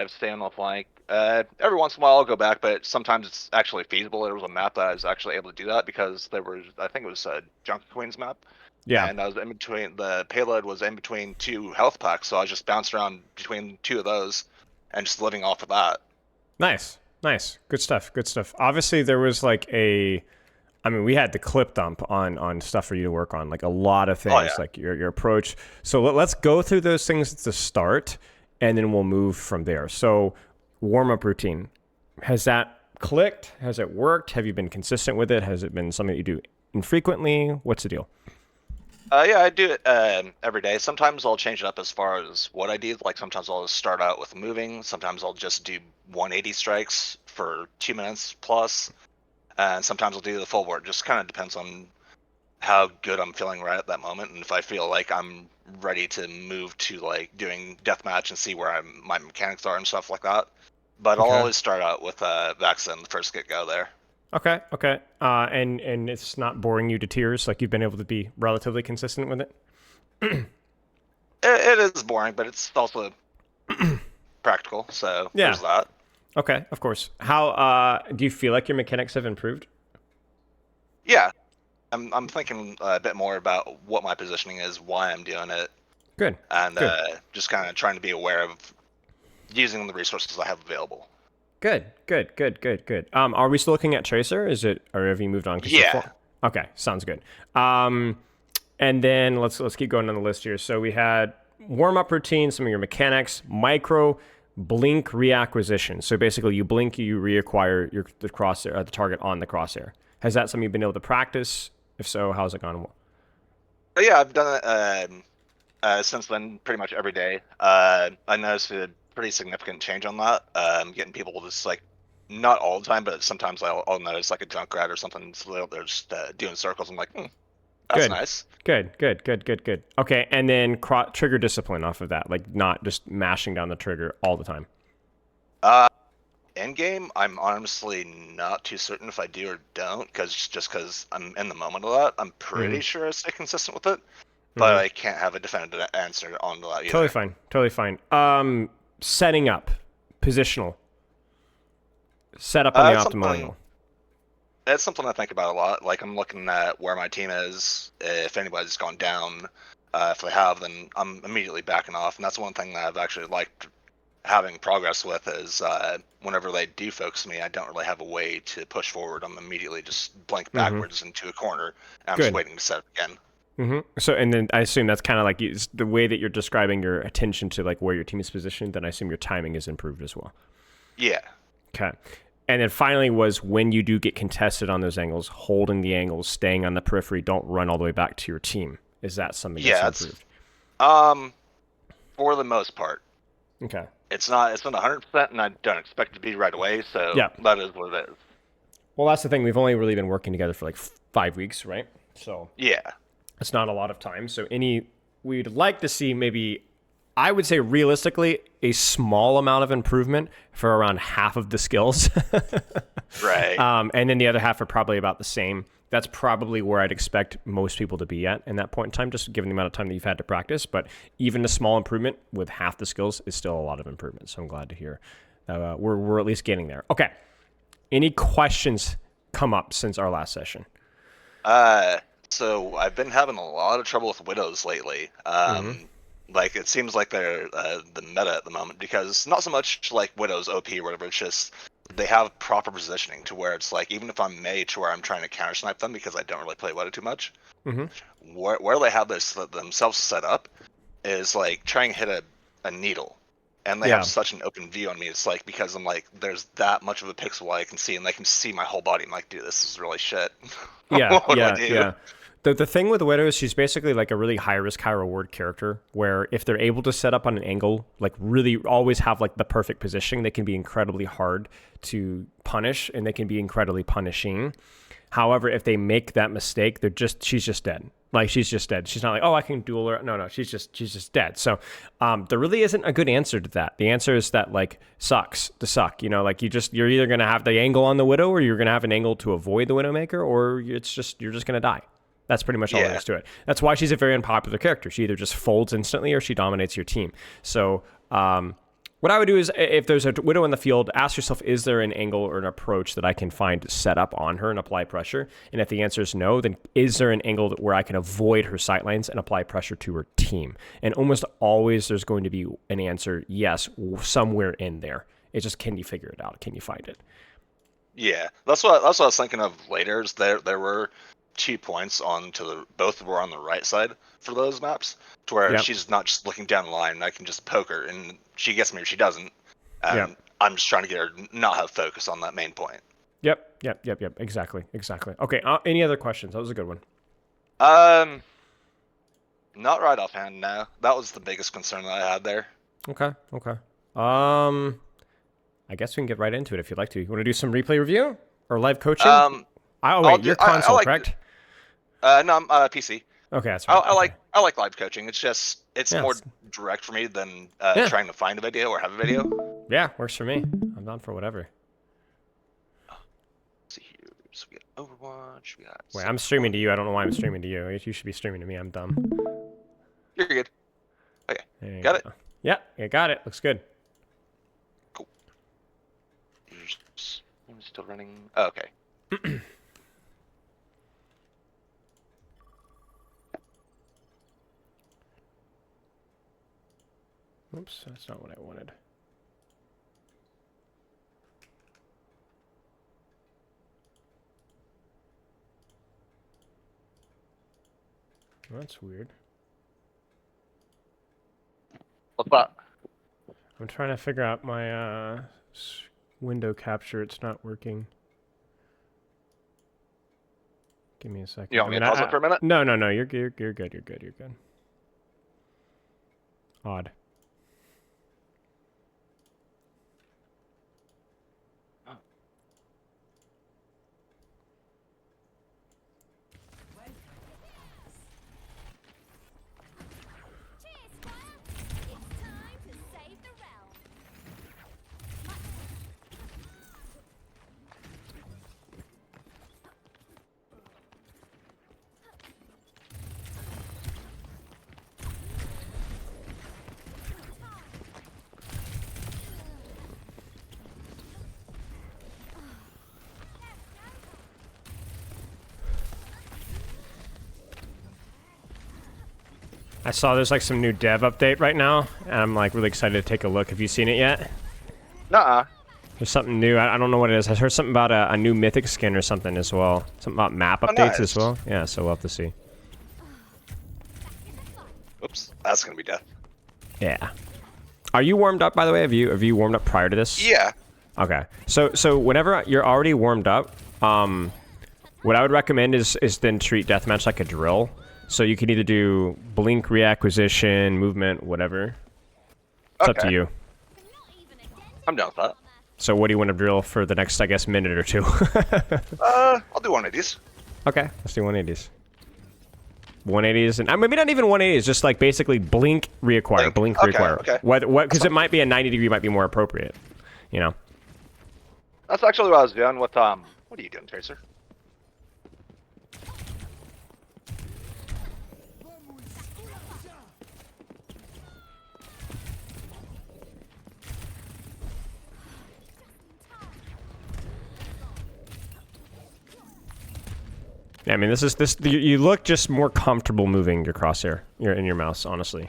I've stayed on the flank. Every once in a while I'll go back, but sometimes it's actually feasible. There was a map that I was actually able to do that because there was, I think it was a Junkie Queen's map, Yeah. and I was in between. The payload was in between two health packs, so I was just bouncing around between two of those, and just living off of that. Nice. Nice. Good stuff. Good stuff. Obviously, there was like I mean, we had the clip dump on stuff for you to work on, like a lot of Oh things, yeah. like your approach. So let's go through those things at the start, and then we'll move from there. So warm up routine, has that clicked? Has it worked? Have you been consistent with it? Has it been something that you do infrequently? What's the deal? Yeah, I do it every day. Sometimes I'll change it up as far as what I do. Like sometimes I'll start out with moving. Sometimes I'll just do 180 strikes for 2 minutes plus, and sometimes I'll do the full board. Just kind of depends on how good I'm feeling right at that moment, and if I feel like I'm ready to move to like doing deathmatch and see where my mechanics are and stuff like that. But I'll Okay. always start out with Vaxxin the first get go there. Okay. Okay. And it's not boring you to tears. Like you've been able to be relatively consistent with it. It is boring, but it's also practical, so Yeah. there's that. Okay. Of course. How do you feel like your mechanics have improved? Yeah, I'm thinking a bit more about what my positioning is, why I'm doing it, Good. and Good. just kind of trying to be aware of using the resources I have available. Good. Good. Good. Good. Good. Are we still looking at Tracer? Is it, or have you moved on? Because Yeah. okay, sounds good. And then let's keep going on the list here. So we had warm up routine, some of your mechanics, micro blink reacquisition. So basically, you blink, you reacquire the crosshair, the target on the crosshair. Has that something you've been able to practice? If so, how's it gone? But yeah, I've done it since then pretty much every day. I noticed a pretty significant change on that. Getting people just like, not all the time, but sometimes I'll notice like a Junkrat or something, so they're just doing circles. I'm like, that's Good. nice. Good, good, good, good, good. Okay, and then trigger discipline off of that, like not just mashing down the trigger all the time. Uh, End game, I'm honestly not too certain if I do or don't, because I'm in the moment of that. I'm Mm-hmm. pretty sure I stay consistent with it, but Mm-hmm. I can't have a definitive answer on that Totally either. fine. Totally fine. Setting up, positional, set up on the It's optimal something angle. it's something I think about a lot. Like I'm looking at where my team is, if anybody's gone down. If they have, then I'm immediately backing off, and that's one thing that I've actually liked having progress with is whenever they do focus me, I don't really have a way to push forward. I'm immediately just blank Mm-hmm. backwards into a corner, and I'm just Good. waiting to set it again. Mm-hmm. So, and then I assume that's kind of like the way that you're describing your attention to like where your team is positioned. Then I assume your timing is improved as well. Yeah, Okay. And then finally was when you do get contested on those angles, holding the angles, staying on the periphery, don't run all the way back to your team. Is that something that's yeah, it's improved? um for the most part. Okay. It's not 100%, and I don't expect it to be right away. So Yeah. that is what it is. Well, that's the thing. We've only really been working together for like 5 weeks, right? So Yeah, it's not a lot of time. So we'd like to see maybe, I would say realistically, a small amount of improvement for around half of the skills. right. And then the other half are probably about the same. That's probably where I'd expect most people to be at in that point in time, just given the amount of time that you've had to practice. But even a small improvement with half the skills is still a lot of improvement. So I'm glad to hear we're at least getting there. Okay. Any questions come up since our last session? Uh, so I've been having a lot of trouble with widows lately. Mm-hmm. Like it seems like they're the meta at the moment because not so much like widows OP or whatever. It's just they have proper positioning to where it's like even if I'm mage where I'm trying to counter snipe them because I don't really play widow too much, Mm-hmm. where they have this themselves set up is like trying to hit a needle. And they have Yeah. such an open view on me. It's like because I'm like, there's that much of a pixel I can see, and they can see my whole body. I'm like, dude, this is really shit. Yeah, What do I yeah, do? yeah. The thing with Widow is she's basically like a really high risk, high reward character where if they're able to set up on an angle, like really always have like the perfect positioning, they can be incredibly hard to punish and they can be incredibly punishing. However, if they make that mistake, she's just dead. Like she's just dead. She's not like, oh, I can duel her. No, she's just dead. So there really isn't a good answer to that. The answer is that like sucks to suck. You know, like you're either gonna have the angle on the widow, or you're gonna have an angle to avoid the widowmaker, or you're just gonna die. That's pretty much all there Yeah. is to it. That's why she's a very unpopular character. She either just folds instantly or she dominates your team. So What I would do is, if there's a Widow in the field, ask yourself, is there an angle or an approach that I can find to set up on her and apply pressure? And if the answer is no, then is there an angle where I can avoid her sightlines and apply pressure to her team? And almost always there's going to be an answer, yes, somewhere in there. It's just, can you figure it out? Can you find it? Yeah, that's what I was thinking of later. Is there were 2 points both were on the right side for those maps, to where she's not just looking down the line. I can just poke her, and she gets me or she doesn't. And I'm just trying to get her to not have focus on that main point. Yep. Exactly. Okay. Any other questions? That was a good one. Not right offhand. No, that was the biggest concern that I had there. Okay. I guess we can get right into it if you'd like to. You want to do some replay review or live coaching? You're console, correct? No, I'm PC. Okay, that's right. I like live coaching. It's more direct for me than trying to find a video or have a video. Yeah, works for me. I'm down for whatever. Let's see here. So we got Overwatch. Wait, I'm streaming to you. I don't know why I'm streaming to you. You should be streaming to me. I'm dumb. You're good. Okay. Got it? Yeah, got it. Looks good. Cool. I'm still running. Oh, okay. Oops, that's not what I wanted. That's weird. What's that? I'm trying to figure out my window capture. It's not working. Give me a second. You want me to pause it for a minute? No. You're good. You're good. Odd. I saw there's like some new dev update right now, and I'm like really excited to take a look. Have you seen it yet? Nuh-uh. There's something new. I don't know what it is. I heard something about a new mythic skin or something as well. Something about map updates as well. Yeah, so we'll have to see. Oops, that's gonna be death. Yeah. Are you warmed up, by the way? Have you warmed up prior to this? Yeah. Okay. So whenever you're already warmed up, what I would recommend is then treat deathmatch like a drill. So you can either do blink, reacquisition, movement, whatever. It's up to you. I'm down with that. So what do you want to drill for the next, I guess, minute or two? I'll do 180s. Okay, let's do 180s. 180s, and maybe not even 180s, just like basically blink, reacquire, blink, reacquire. Okay. What? Because it might be a 90 degree might be more appropriate, you know. That's actually what I was doing with What are you doing, Tracer? Yeah, I mean, this. You look just more comfortable moving your crosshair, in your mouse, honestly.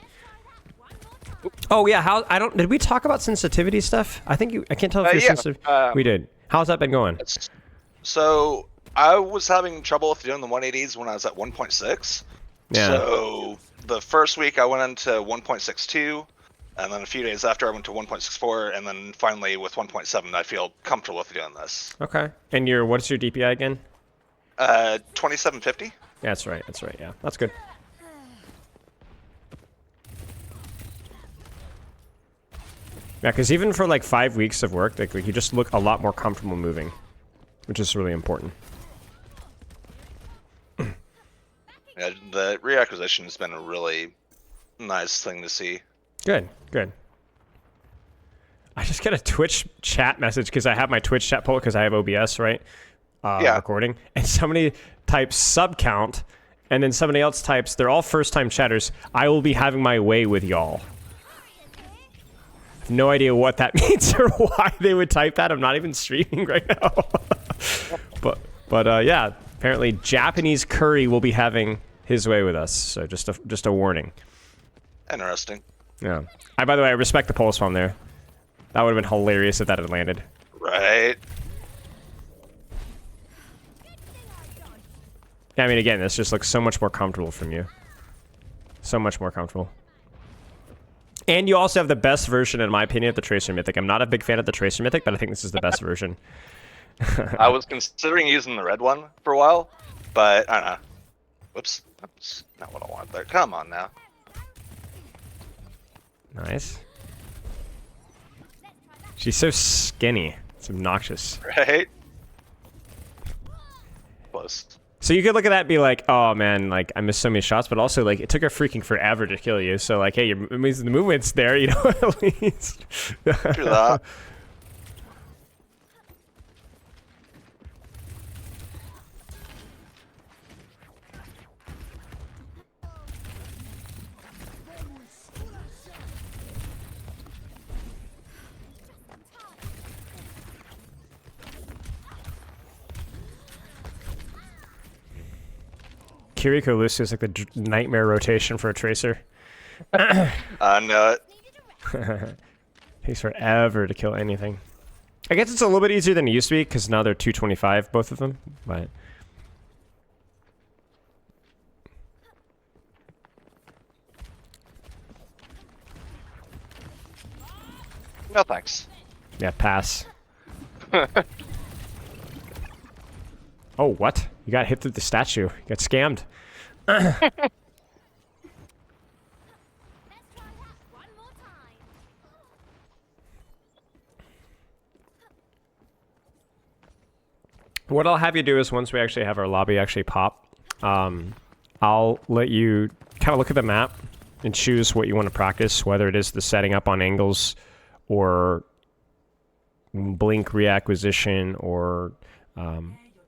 Oh yeah, did we talk about sensitivity stuff? I can't tell if you're sensitive. We did. How's that been going? So I was having trouble with doing the 180s when I was at 1.6. Yeah. So the first week I went into 1.62, and then a few days after I went to 1.64, and then finally with 1.7 I feel comfortable with doing this. Okay. And what's your DPI again? 2750. That's right. Yeah, that's good. Yeah, because even for like 5 weeks of work, like you just look a lot more comfortable moving, which is really important. Yeah, the reacquisition has been a really nice thing to see. Good. I just get a Twitch chat message because I have my Twitch chat pulled because I have OBS, right? Recording, and somebody types sub count, and then somebody else types, they're all first time chatters, I will be having my way with y'all. have no idea what that means or why they would type that. I'm not even streaming right now. but yeah, apparently Japanese Curry will be having his way with us. So just a warning. Interesting. Yeah. By the way, I respect the pulse bomb there. That would have been hilarious if that had landed. Right. Yeah, I mean, again, this just looks so much more comfortable from you. So much more comfortable. And you also have the best version, in my opinion, of the Tracer Mythic. I'm not a big fan of the Tracer Mythic, but I think this is the best version. I was considering using the red one for a while, but I don't know. Whoops. That's not what I wanted there. Come on now. Nice. She's so skinny. It's obnoxious. Right? Close. So you could look at that and be like, oh man, like I missed so many shots, but also like it took her freaking forever to kill you. So like, hey, it means the movement's there, you know, at least. True that. Kiriko Lucio is like the nightmare rotation for a Tracer. I know it. Takes forever to kill anything. I guess it's a little bit easier than it used to be because now they're 225, both of them. But No thanks. yeah, pass. Oh, what? You got hit through the statue. You got scammed. Let's try that one more time. What I'll have you do is once we actually have our lobby actually pop, I'll let you kind of look at the map and choose what you want to practice, whether it is the setting up on angles or blink reacquisition or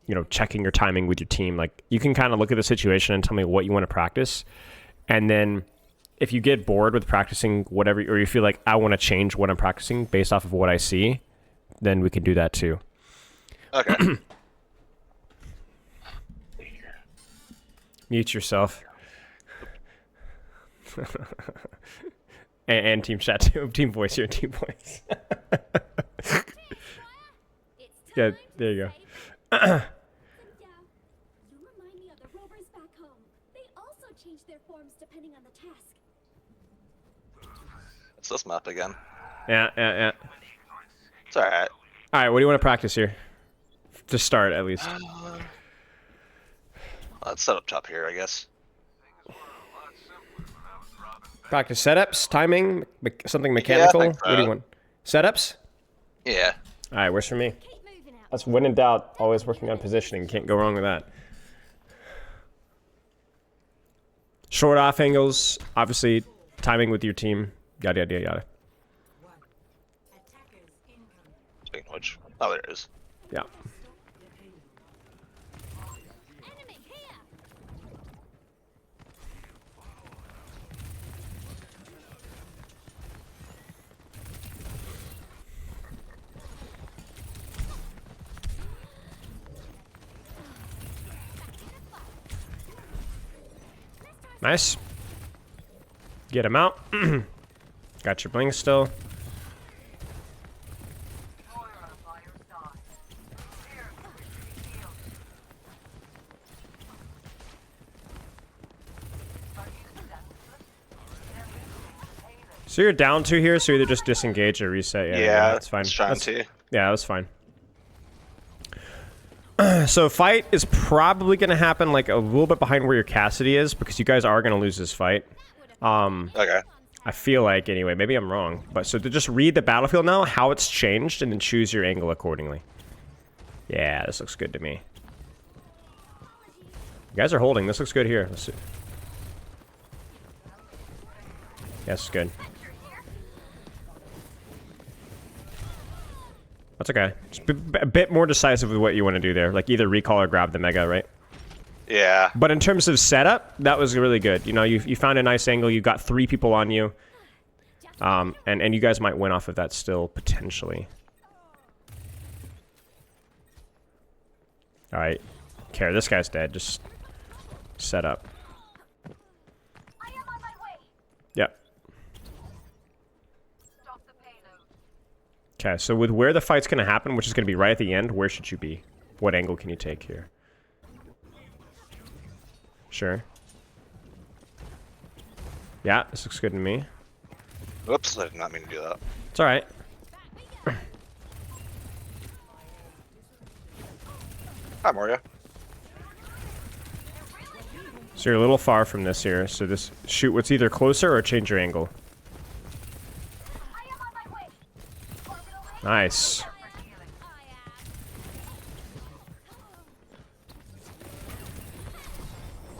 you know, checking your timing with your team. Like you can kind of look at the situation and tell me what you want to practice. And then if you get bored with practicing whatever, or you feel like I want to change what I'm practicing based off of what I see, then we can do that too. Okay. Mute yourself. and team chat too. Team voice here, team voice. Yeah, there you go. Yeah, you remind me of the rovers back home. They also change their forms depending on the task. It's this map again. Yeah. It's alright. All right, what do you want to practice here? To start, at least. Let's set up top here, I guess. Practice setups, timing, something mechanical. think What do you so. want? Setups? Yeah. All right, works for me. Keep moving out. That's when in doubt, always working on positioning. Can't go wrong with that. Short off angles, obviously timing with your team, yada, yada, yada. Speaking of which. Oh, there it is. Yeah. Enemy here. Nice. Get him out. Got your blink still. So you're down two here, so either just disengage or reset. Yeah, that's fine. It's trying That's- to. Yeah, that's fine. So fight is probably going to happen like a little bit behind where your Cassidy is because you guys are going to lose this fight. Okay. I feel like anyway, maybe I'm wrong. But so to just read the battlefield now, how it's changed, and then choose your angle accordingly. Yeah, this looks good to me. You guys are holding. This looks good here. Let's see. Yes, good. That's okay. Just a bit more decisive with what you want to do there. Like either recall or grab the Mega, right? Yeah. But in terms of setup, that was really good. You know, you found a nice angle. You got 3 people on you. And you guys might win off of that still, potentially. Alright. Care, this guy's dead. Just set up. I am on my way. Yep. Stop the payload. Okay, so with where the fight's going to happen, which is going to be right at the end, where should you be? What angle can you take here? Sure. Yeah, this looks good to me. Whoops, I did not mean to do that. It's alright. Hi, Mario. So you're a little far from this here, so this shoot what's either closer or change your angle. I am on my way. Orbital Nice.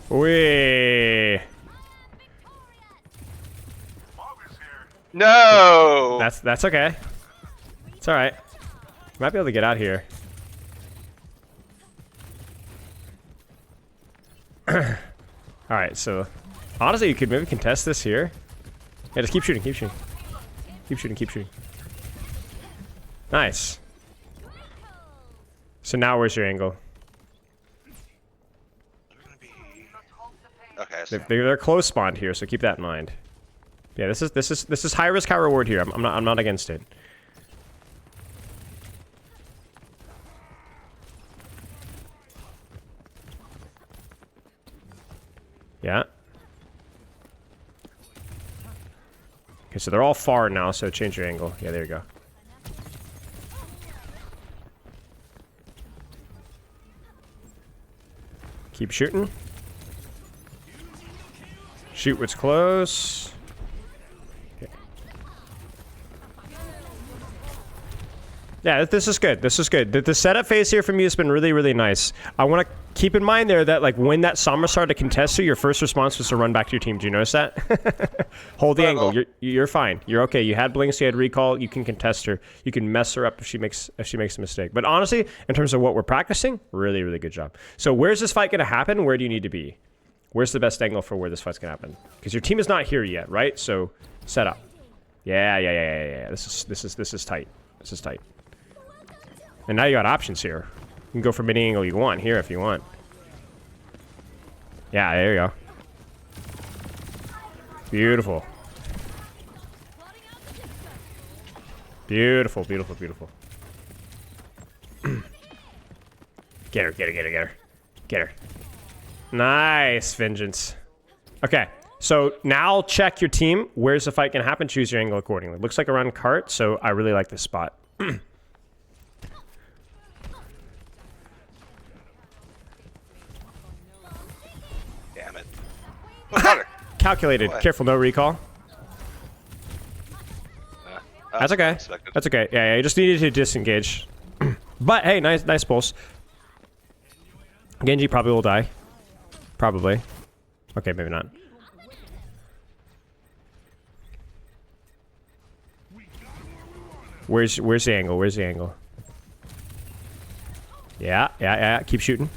Whee! No! That's okay. It's alright. Might be able to get out here. Alright, so honestly you could maybe contest this here. Yeah, just keep shooting, keep shooting. Keep shooting, keep shooting. Nice. So now where's your angle? Okay, so They're close spawned here, so keep that in mind. Yeah, this is high risk, high reward here. I'm not against it. Yeah. Okay, so they're all far now, so change your angle. Yeah, there you go. Keep shooting. Shoot what's close. Okay. Yeah, this is good. This is good. The setup phase here for me has been really, really nice. I want to keep in mind there that like when that Sombra started to contest you, your first response was to run back to your team. Do you notice that? Hold the angle. You're fine. You're okay. You had blinks. You had recall. You can contest her. You can mess her up if she makes a mistake. But honestly, in terms of what we're practicing, really, really good job. So where's this fight going to happen? Where do you need to be? Where's the best angle for where this fight's going to happen? Because your team is not here yet, right? So set up. Yeah. This is tight. This is tight. And now you got options here. You can go from any angle you want here if you want. Yeah, there you go. Beautiful. Beautiful, beautiful, beautiful. Get her, get her, get her, get her. Get her. Nice, Vengeance. Okay, so now check your team. Where's the fight gonna happen? Choose your angle accordingly. Looks like around cart, so I really like this spot. damn it. Oh, got her. Calculated. What? Careful, no recall. That's okay. Expected. That's okay. Yeah, you just needed to disengage. But hey, nice pulse. Genji probably will die. Probably. Okay, maybe not. Where's the angle? Where's the angle? Yeah. Keep shooting.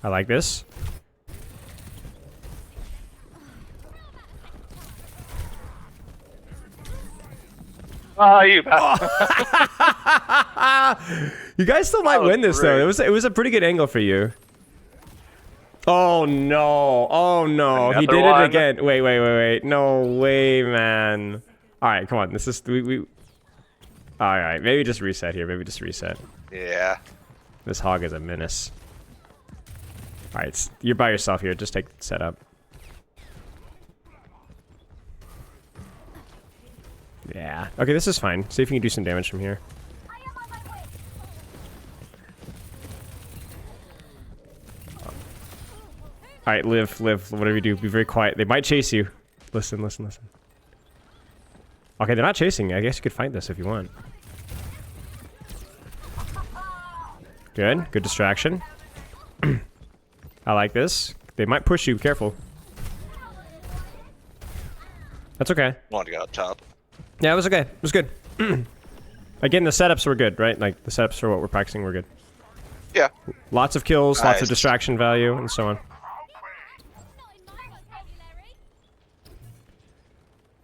I like this. Oh, you bastard. You guys still might That was win this though. great. It was a pretty good angle for you. Oh no! Oh no! He Another did one. it again. Wait! No way, man! All right, come on. This is we. All right, maybe just reset here. Maybe just reset. Yeah. This hog is a menace. All right, you're by yourself here. Just take the setup. Yeah. Okay, this is fine. See if you can do some damage from here. I am on my way. All right, live. Whatever you do, be very quiet. They might chase you. Listen. Okay, they're not chasing. I guess you could fight this if you want. Good distraction. I like this. They might push you. Careful. That's okay. Wanted to go up top. Yeah, it was okay. It was good. Again, the setups were good, right? Like the setups for what we're practicing were good. Yeah. Lots of kills, lots of Nice. distraction value, and so on. Not in my vocabulary.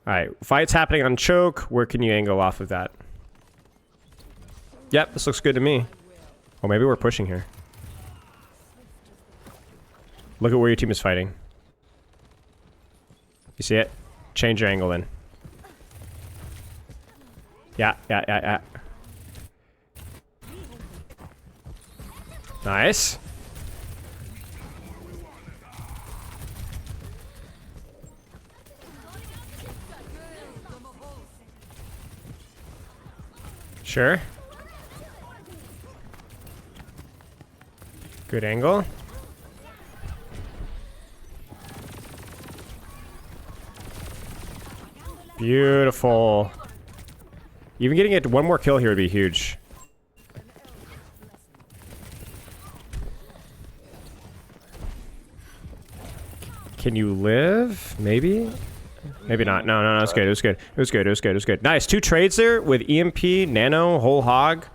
Alright, fight's happening on choke. Where can you angle off of that? Yep, this looks good to me. Oh, maybe we're pushing here. Look at where your team is fighting. You see it? Change your angle in. Yeah. Nice. Sure. Good angle. Beautiful. Even getting it one more kill here would be huge. Can you live? Maybe? Maybe not. No, it's good. It was good. It was good. It was good. It was good. Nice. 2 trades there with EMP, Nano, Whole Hog,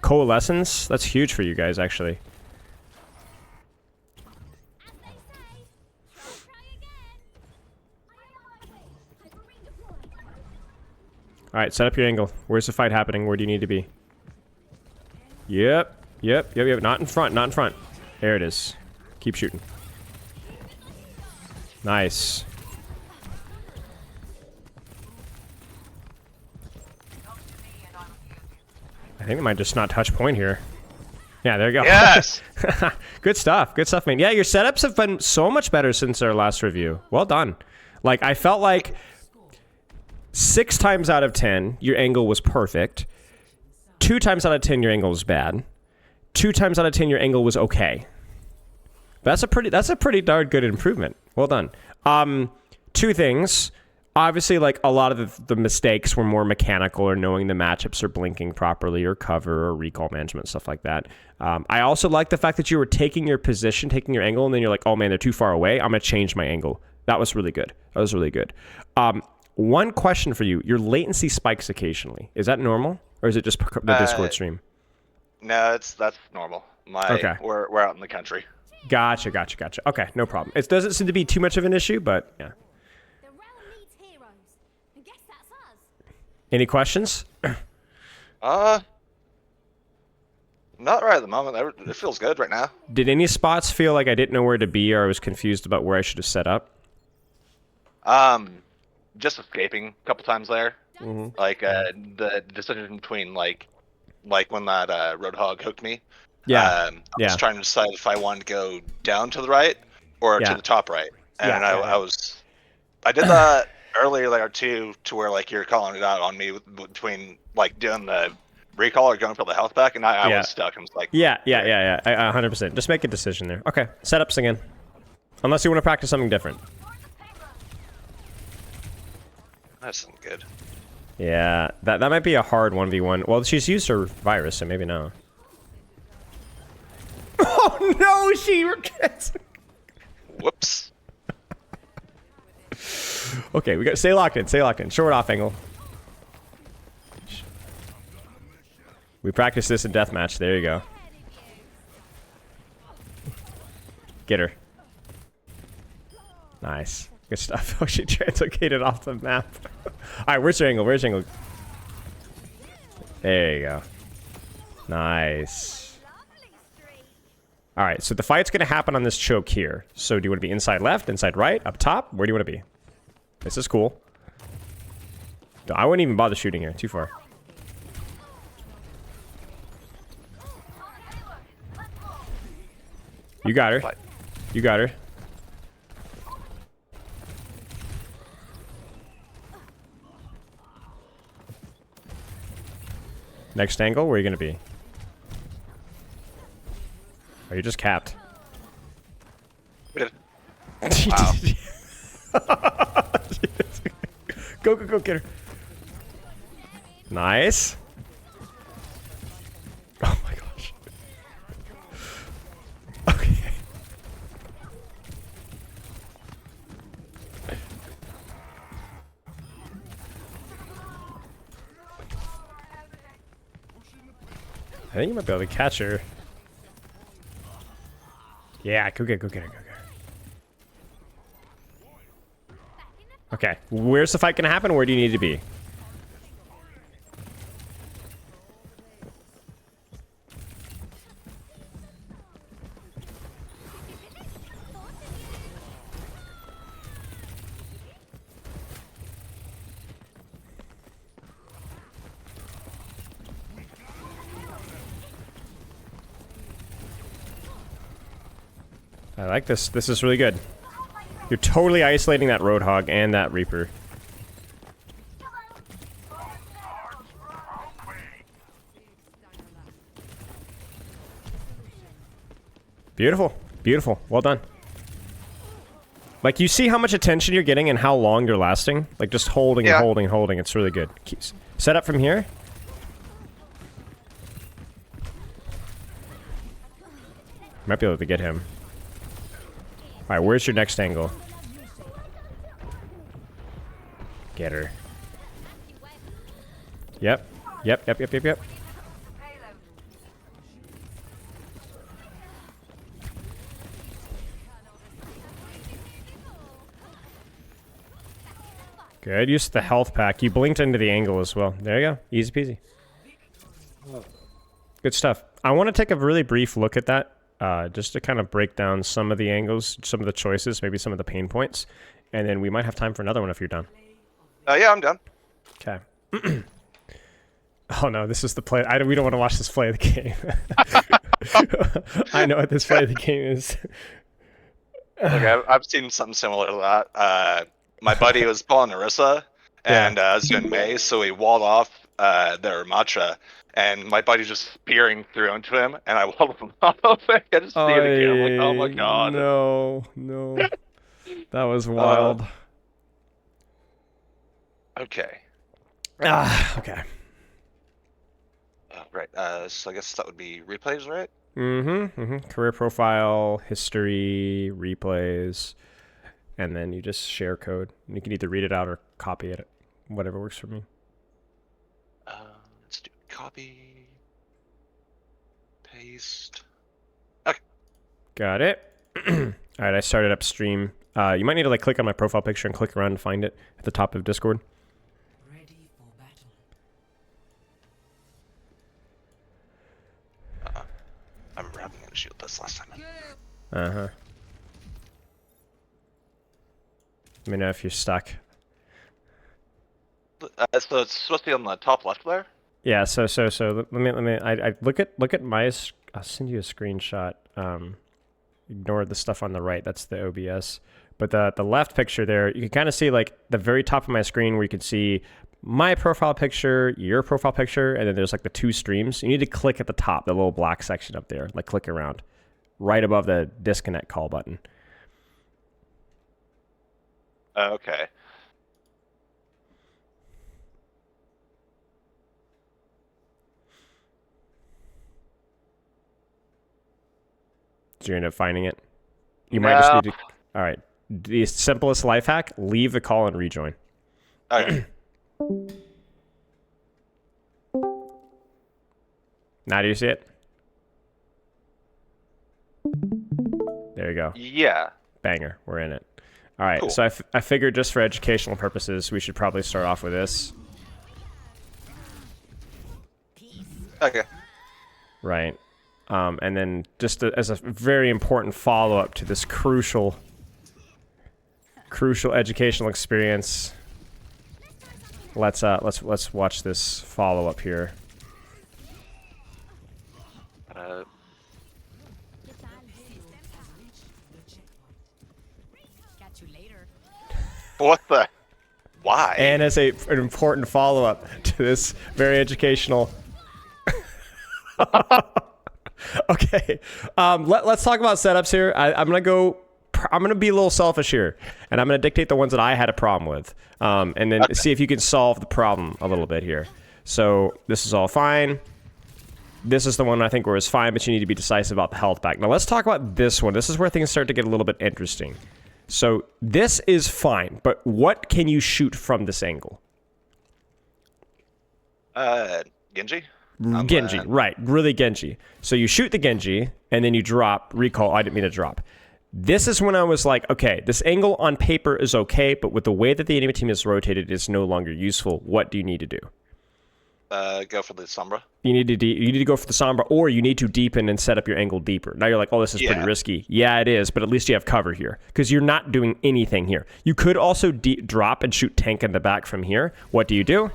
Coalescence. That's huge for you guys, actually. Alright, set up your angle. Where's the fight happening? Where do you need to be? Yep. Not in front. Not in front. There it is. Keep shooting. Nice. I think they might just not touch point here. Yeah, there you go. Yes! Good stuff. Good stuff, man. Yeah, your setups have been so much better since our last review. Well done. Like, I felt like 6 times out of 10, your angle was perfect. 2 times out of 10, your angle was bad. 2 times out of 10, your angle was okay. That's a pretty darn good improvement. Well done. 2 things. Obviously, like, a lot of the mistakes were more mechanical, or knowing the matchups, or blinking properly, or cover, or recall management, stuff like that. I also like the fact that you were taking your position, taking your angle, and then you're like, oh man, they're too far away. I'm going to change my angle. That was really good. That was really good. One question for you. Your latency spikes occasionally. Is that normal? Or is it just the Discord stream? No, that's normal. Okay. We're out in the country. Gotcha. Okay, no problem. It doesn't seem to be too much of an issue, but yeah. The realm needs heroes. And guess that's us. Any questions? Not right at the moment. It feels good right now. Did any spots feel like I didn't know where to be, or I was confused about where I should have set up? Just escaping a couple times there. Mm-hmm. Like the decision between like when that Roadhog hooked me. Yeah. I was trying to decide if I wanted to go down to the right or to the top right, and I did that earlier there too, to where like you're calling it out on me between like doing the recall or going for the health back, and I was stuck. I was like, Yeah. 100%. Just make a decision there. Okay, setups again. Unless you want to practice something different. that's not good. Yeah, that might be a hard 1v1. Well, she's used her virus, so maybe no. Oh no, she gets. Whoops. Okay, we got stay locked in. Stay locked in. Short off angle. We practiced this in deathmatch. There you go. Get her. Nice. Good stuff. Oh, she translocated off the map. Alright, where's your angle? Where's your angle? There you go. Nice. Alright, so the fight's going to happen on this choke here. So do you want to be inside left, inside right, up top? Where do you want to be? This is cool. I wouldn't even bother shooting here. Too far. You got her. You got her. Next angle, where are you going to be? Oh, you're just capped. Wow. Go, get her. Nice. Oh my gosh. Okay. I think you might be able to catch her. Yeah, go get her. Okay, where's the fight gonna happen? Where do you need to be? I like this. This is really good. You're totally isolating that Roadhog and that Reaper. Beautiful. Beautiful. Well done. Like, you see how much attention you're getting and how long you're lasting? Like, just holding and holding and holding. It's really good. Set up from here. Might be able to get him. Alright, where's your next angle? Get her. Yep. Yep. Good use of the health pack. You blinked into the angle as well. There you go. Easy peasy. Good stuff. I want to take a really brief look at that. Just to kind of break down some of the angles, some of the choices, maybe some of the pain points. And then we might have time for another one if you're done. Yeah, I'm done. Okay. Oh no, this is the play. We don't want to watch this play of the game. I know what this play of the game is. Okay, I've seen something similar to that. My buddy was pulling Orisa, and I was doing Mei, so he walled off their Matcha, and my buddy just spearing through into him, and I walled him off. I just see it again. I'm like, oh my god. No. That was wild. Okay. Okay. Right. So I guess that would be replays, right? Career profile, history, replays, and then you just share code. You can either read it out or copy it. Whatever works for me. Let's do copy, paste. Okay. Got it. All right, I started up stream. You might need to like click on my profile picture and click around to find it at the top of Discord. Ready for battle. I remember having an issue with this last time. Let me know if you're stuck. So it's supposed to be on the top left there. Yeah. So let me. I look at my. I'll send you a screenshot. Ignore the stuff on the right. That's the OBS. But the left picture there, you can kind of see like the very top of my screen where you can see my profile picture, your profile picture, and then there's like the two streams. You need to click at the top, the little black section up there, like click around, right above the disconnect call button. Okay. Did you end up finding it? You might just need to. All right. The simplest life hack: leave the call and rejoin. Okay. Now do you see it? There you go. Yeah. Banger. We're in it. All right. Cool. So I figured just for educational purposes, we should probably start off with this. Okay. Right. And then just as a very important follow-up to this crucial educational experience, let's watch this follow-up here. Catch you later. What the? Why? And as an important follow-up to this very educational. Okay, let's talk about setups here. I'm gonna be a little selfish here, and I'm gonna dictate the ones that I had a problem with, and then see if you can solve the problem a little bit here. So this is all fine. This is the one I think where it's fine, but you need to be decisive about the health back. Now let's talk about this one. This is where things start to get a little bit interesting. So this is fine, but what can you shoot from this angle? Genji? Genji, right. Really Genji. So you shoot the Genji, and then you drop, recall, I didn't mean to drop. This is when I was like, okay, this angle on paper is okay, but with the way that the enemy team is rotated, it's no longer useful. What do you need to do? Go for the Sombra. You need to go for the Sombra, or you need to deepen and set up your angle deeper. Now you're like, oh, this is pretty risky. Yeah, it is, but at least you have cover here because you're not doing anything here. You could also drop and shoot tank in the back from here. What do?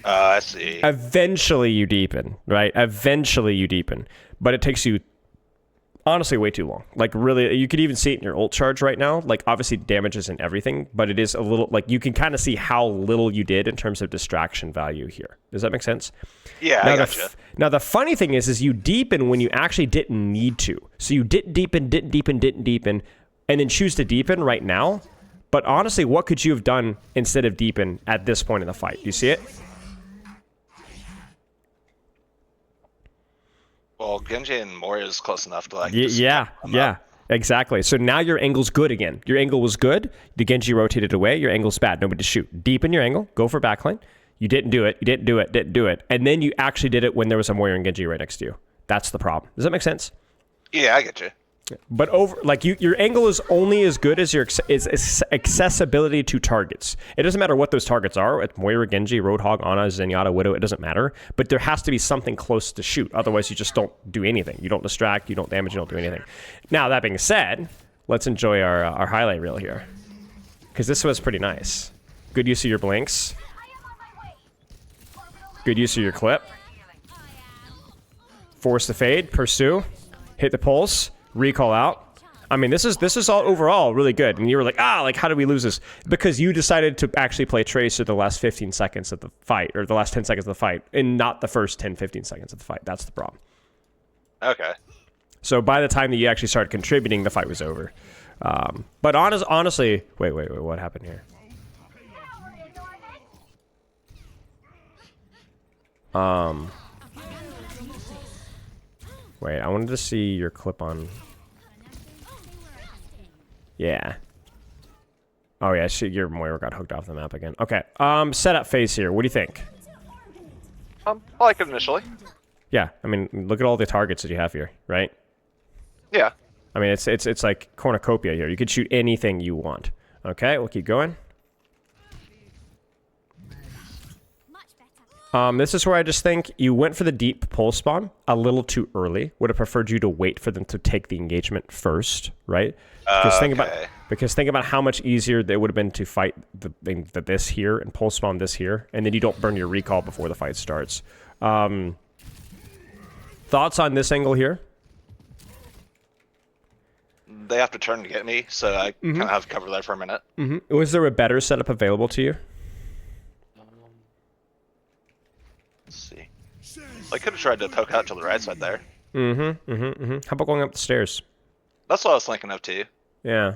I see. Eventually you deepen, right? But it takes you honestly way too long. Like really, you could even see it in your ult charge right now. Like obviously damage isn't everything, but it is a little, like you can kind of see how little you did in terms of distraction value here. Does that make sense? Yeah, now I gotcha. Now the funny thing is you deepen when you actually didn't need to. So you didn't deepen, and then choose to deepen right now. But honestly, what could you have done instead of deepen at this point in the fight? Do you see it? Well, Genji and Moria is close enough to like. Yeah, exactly. So now your angle's good again. Your angle was good. The Genji rotated away. Your angle's bad. Nobody to shoot. Deepen your angle. Go for backline. You didn't do it. And then you actually did it when there was a Moira and Genji right next to you. That's the problem. Does that make sense? Yeah, I get you. But your angle is only as good as your accessibility to targets. It doesn't matter what those targets are. It's Moira, Genji, Roadhog, Ana, Zenyatta, Widow. It doesn't matter. But there has to be something close to shoot. Otherwise, you just don't do anything. You don't distract. You don't damage. You don't do anything. Now, that being said, let's enjoy our highlight reel here. Because this was pretty nice. Good use of your blinks. Good use of your clip. Force the fade. Pursue. Hit the pulse. Recall out. I mean, this is all overall really good. And you were like, how did we lose this? Because you decided to actually play Tracer the last 15 seconds of the fight, or the last 10 seconds of the fight, and not the first 10, 15 seconds of the fight. That's the problem. Okay. So by the time that you actually started contributing, the fight was over. But honestly, wait, what happened here? Wait, I wanted to see your clip on. Yeah. Oh yeah, your Moira got hooked off the map again. Okay. Setup phase here. What do you think? I like it initially. Yeah, I mean, look at all the targets that you have here, right? Yeah. I mean, it's like cornucopia here. You could shoot anything you want. Okay, we'll keep going. This is where I just think you went for the deep pull spawn a little too early. Would have preferred you to wait for them to take the engagement first, right? Because think about how much easier it would have been to fight this here and pull spawn this here, and then you don't burn your recall before the fight starts. Thoughts on this angle here? They have to turn to get me, so I kind of have cover there for a minute. Was there a better setup available to you? Let's see. I could have tried to poke out to the right side there. How about going up the stairs? That's what I was thinking of too. Yeah.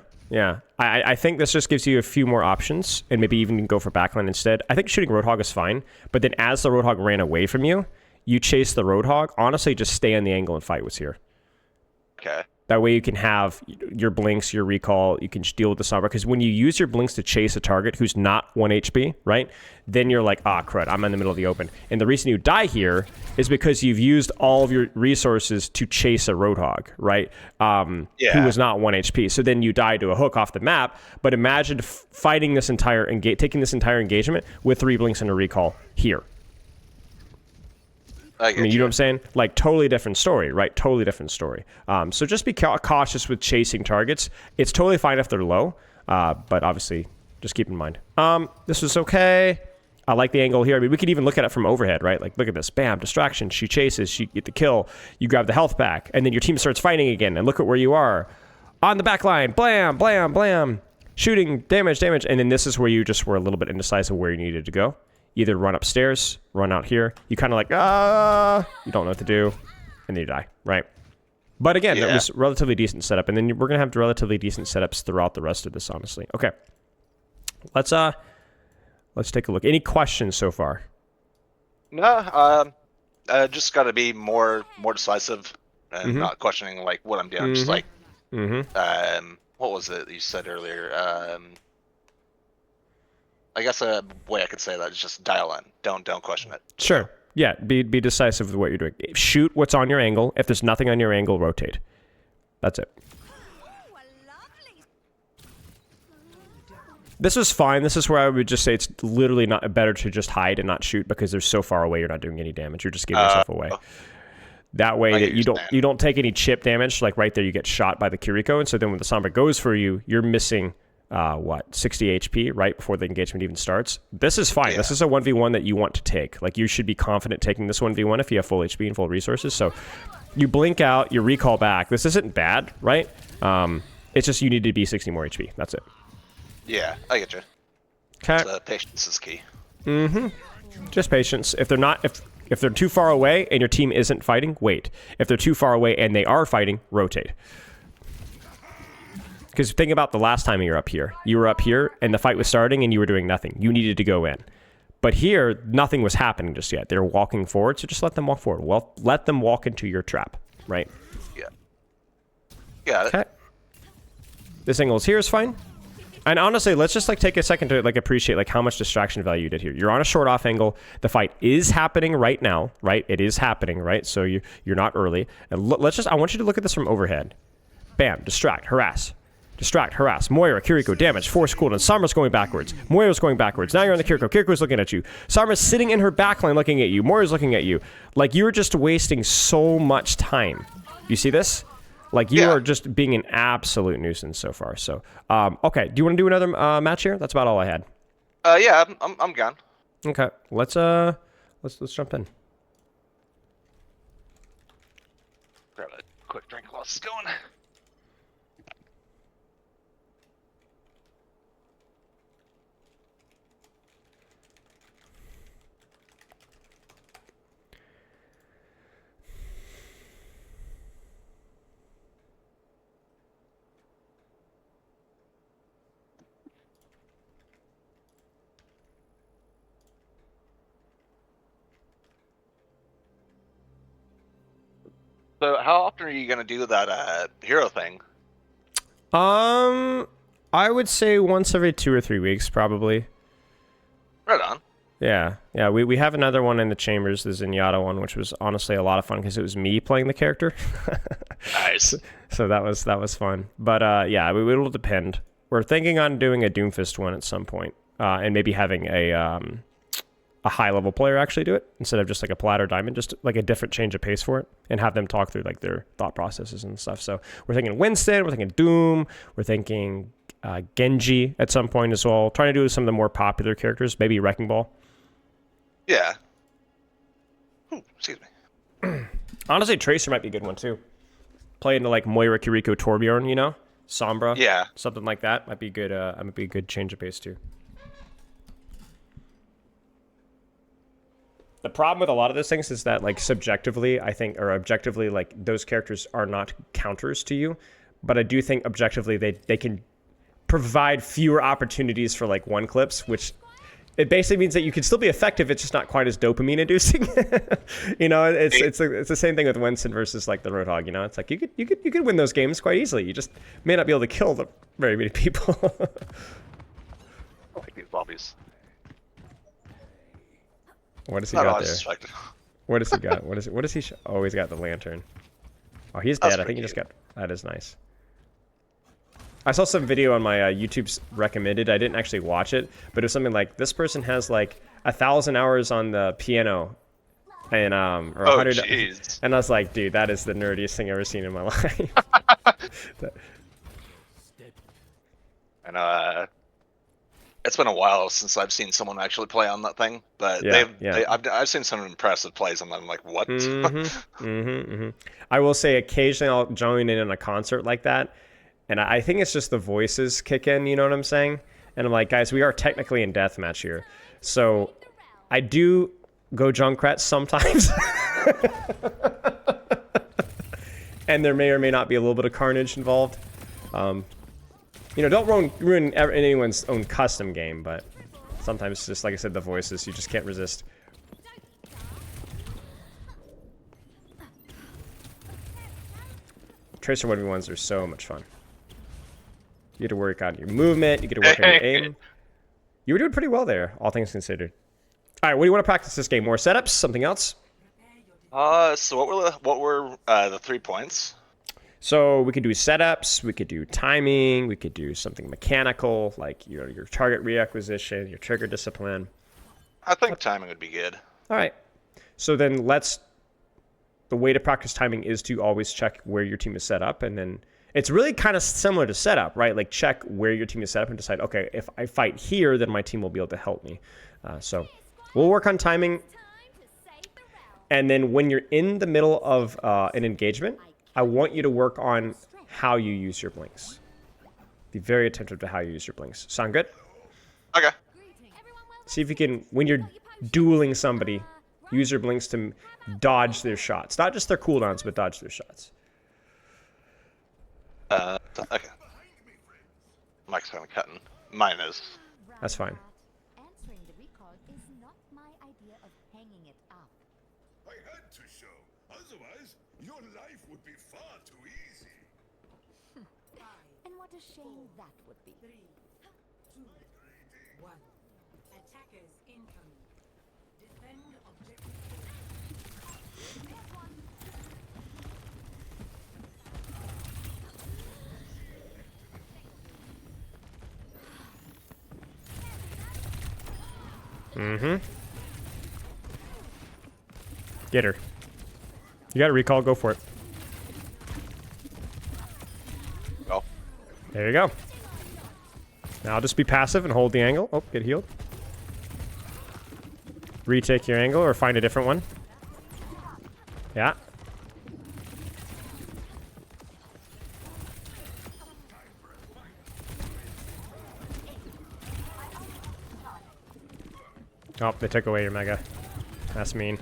I think this just gives you a few more options, and maybe even go for backline instead. I think shooting Roadhog is fine, but then as the Roadhog ran away from you, you chase the Roadhog. Honestly, just stay on the angle and fight what's here. Okay. That way you can have your blinks, your recall, you can deal with the Sombra. Because when you use your blinks to chase a target who's not 1 HP, right? Then you're like, crud, I'm in the middle of the open. And the reason you die here is because you've used all of your resources to chase a Roadhog, right? Who was not 1 HP. So then you die to a hook off the map. But imagine fighting this taking this entire engagement with 3 blinks and a recall here. I mean, you know what I'm saying? Like, totally different story, right? Totally different story. So just be cautious with chasing targets. It's totally fine if they're low, but obviously, just keep in mind. This was okay. I like the angle here. I mean, we could even look at it from overhead, right? Like, look at this. Bam, distraction. She chases. She get the kill. You grab the health back, and then your team starts fighting again. And look at where you are. On the back line. Blam, blam, blam. Shooting, damage. And then this is where you just were a little bit indecisive where you needed to go. Either run upstairs, run out here. You kind of like, you don't know what to do, and then you die, right? But again, that was relatively decent setup, and then we're gonna have relatively decent setups throughout the rest of this, honestly. Okay, let's take a look. Any questions so far? No, just got to be more decisive and not questioning like what I'm doing. Just like, what was it you said earlier? I guess a way I could say that is just dial in. Don't question it. Sure. Yeah, be decisive with what you're doing. Shoot what's on your angle. If there's nothing on your angle, rotate. That's it. This is fine. This is where I would just say it's literally not better to just hide and not shoot because they're so far away. You're not doing any damage. You're just giving yourself away. That way that you don't take any chip damage. Like right there, you get shot by the Kiriko, and so then when the Sombra goes for you, you're missing 60 HP right before the engagement even starts. This is fine. Yeah. This is a 1v1 that you want to take. Like you should be confident taking this 1v1 if you have full HP and full resources. So you blink out, you recall back. This isn't bad, right? It's just you need to be 60 more HP. That's it. Yeah, I get you. Okay. So patience is key. Just patience. If they're too far away and your team isn't fighting, wait. If they're too far away and they are fighting, rotate. Because think about the last time you were up here. You were up here and the fight was starting and you were doing nothing. You needed to go in. But here, nothing was happening just yet. They're walking forward, so just let them walk forward. Well, let them walk into your trap, right? Yeah. Got it. Okay. This angle here is fine. And honestly, let's just like take a second to like appreciate like how much distraction value you did here. You're on a short off angle. The fight is happening right now, right? It is happening, right? So you're not early. And I want you to look at this from overhead. Bam, distract, harass. Distract, harass. Moira, Kiriko, damage, force cooldown. Sombra's going backwards. Moira's going backwards. Now you're on the Kiriko. Kiriko's looking at you. Sombra's sitting in her backline looking at you. Moira's looking at you. Like you're just wasting so much time. You see this? Like, you are just being an absolute nuisance so far. So, okay. Do you want to do another match here? That's about all I had. Yeah, I'm gone. Okay. Let's jump in. Grab a quick drink while it's going. So how often are you gonna do that hero thing? I would say once every 2 or 3 weeks, probably. Right on. Yeah. We have another one in the chambers, the Zenyatta one, which was honestly a lot of fun because it was me playing the character. Nice. So that was fun. But yeah, it'll depend. We're thinking on doing a Doomfist one at some point, and maybe having a high-level player actually do it instead of just like a Plat or Diamond, just like a different change of pace for it, and have them talk through like their thought processes and stuff. So we're thinking Winston, we're thinking Doom, we're thinking Genji at some point as well. Trying to do some of the more popular characters, maybe Wrecking Ball. Yeah. Ooh, excuse me. Honestly, Tracer might be a good one too. Play into like Moira, Kiriko, Torbjorn, you know, Sombra, yeah, something like that might be good. Might be a good change of pace too. The problem with a lot of those things is that, like, subjectively, I think, or objectively, like, those characters are not counters to you. But I do think objectively they can provide fewer opportunities for, like, one clips, which it basically means that you can still be effective. It's just not quite as dopamine inducing. You know, it's the same thing with Winston versus, like, the Roadhog, you know? It's like you could win those games quite easily. You just may not be able to kill very many people. I like these lobbies. What does he got there? What does he got? What does he? Oh, he's got the lantern. Oh, he's dead. I think he just got. That is nice. I saw some video on my YouTube's recommended. I didn't actually watch it, but it was something like this person has like 1,000 hours on the piano, and or 100. Jeez. And I was like, dude, that is the nerdiest thing I've ever seen in my life. And it's been a while since I've seen someone actually play on that thing, but I've seen some impressive plays, and I'm like, what? I will say, occasionally I'll join in on a concert like that, and I think it's just the voices kick in. You know what I'm saying? And I'm like, guys, we are technically in deathmatch here, so I do go Junkrat sometimes, and there may or may not be a little bit of carnage involved. You know, don't ruin anyone's own custom game, but sometimes, just like I said, the voices, you just can't resist. Tracer 1v1s are so much fun. You get to work on your movement, you get to work on your aim. You were doing pretty well there, all things considered. All right, what do you want to practice this game? More setups? Something else? So what were the 3 points? So we could do setups, we could do timing, we could do something mechanical like your target reacquisition, your trigger discipline. I think timing would be good. All right. So then the way to practice timing is to always check where your team is set up. And then it's really kind of similar to setup, right? Like check where your team is set up and decide, okay, if I fight here, then my team will be able to help me. So we'll work on timing. Time to save the realm. And then when you're in the middle of an engagement, I want you to work on how you use your blinks. Be very attentive to how you use your blinks. Sound good? Okay. Everyone well See if you can, when you're dueling somebody, use your blinks to dodge their shots. Not just their cooldowns, but dodge their shots. Okay. Mike's kind of cutting. Mine is. That's fine. Answering the recall is not my idea of hanging it up. I had to show. Otherwise, your life would be far too easy. And what a shame that would be. 3, 2, 1. Attackers incoming. Defend objective. Get her. You got a recall, go for it. Go. There you go. Now I'll just be passive and hold the angle. Oh, get healed. Retake your angle or find a different one. Yeah. Oh, they took away your mega. That's mean.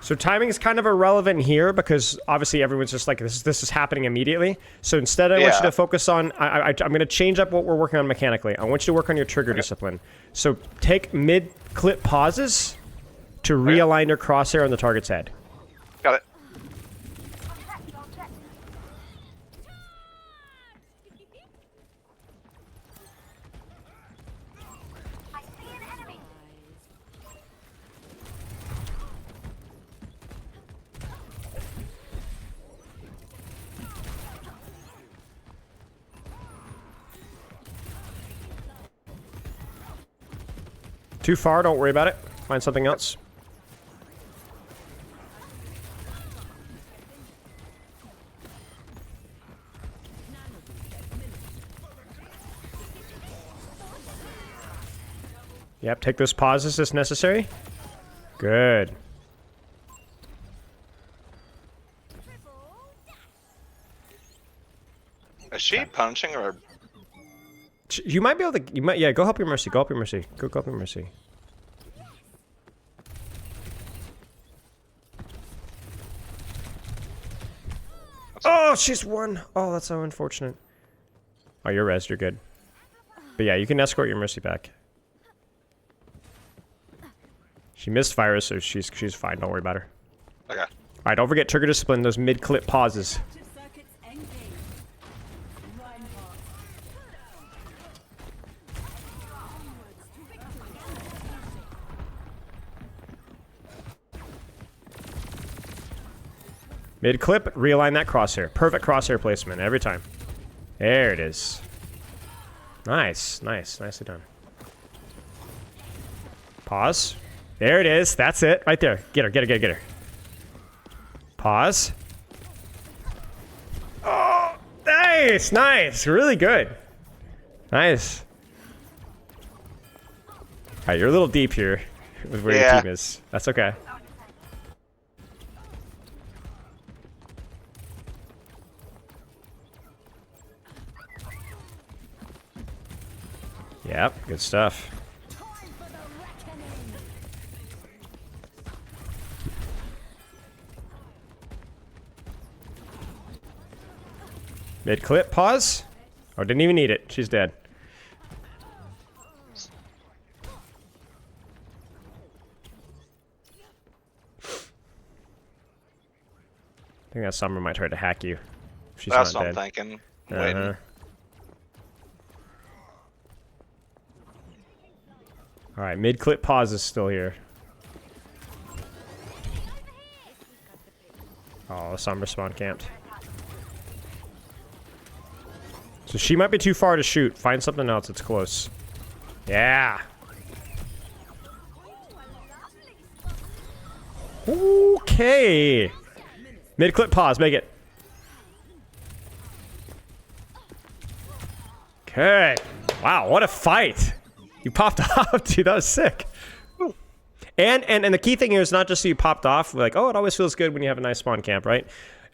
So timing is kind of irrelevant here because obviously everyone's just like, this is happening immediately. So instead I want you Yeah. to focus on, I'm going to change up what we're working on mechanically. I want you to work on your trigger discipline. So take mid-clip pauses to realign your crosshair on the target's head. Got it. Too far, don't worry about it. Find something else. Yep, take those pauses as necessary. Good. Is she punching or? You might be able to. You might. Yeah, go help your Mercy. Go help your Mercy. Go help your Mercy. Oh, she's won. Oh, that's so unfortunate. Oh, you're res. You're good. But yeah, you can escort your Mercy back. She missed virus, so she's fine. Don't worry about her. Okay. All right, don't forget trigger discipline. Those mid-clip pauses. Active circuits engaged. Reinhardt. Mid-clip, realign that crosshair. Perfect crosshair placement every time. There it is. Nice, nice, nicely done. Pause. There it is. That's it. Right there. Get her, get her, get her, get her. Pause. Oh, nice, nice. Really good. Nice. All right, you're a little deep here with where Yeah. your team is. That's okay. Yep, good stuff. Mid clip, pause. Oh, didn't even need it. She's dead. I think that Summer might try to hack you. If she's That's not what I'm dead. thinking. Waiting. Uh-huh. All right, mid-clip pause is still here. Oh, the Sombra spawn camped. So she might be too far to shoot. Find something else that's close. Yeah. Okay. Mid-clip pause. Make it. Okay. Wow, what a fight. You popped off, dude. That was sick. And the key thing here is not just so you popped off, like, oh, it always feels good when you have a nice spawn camp, right?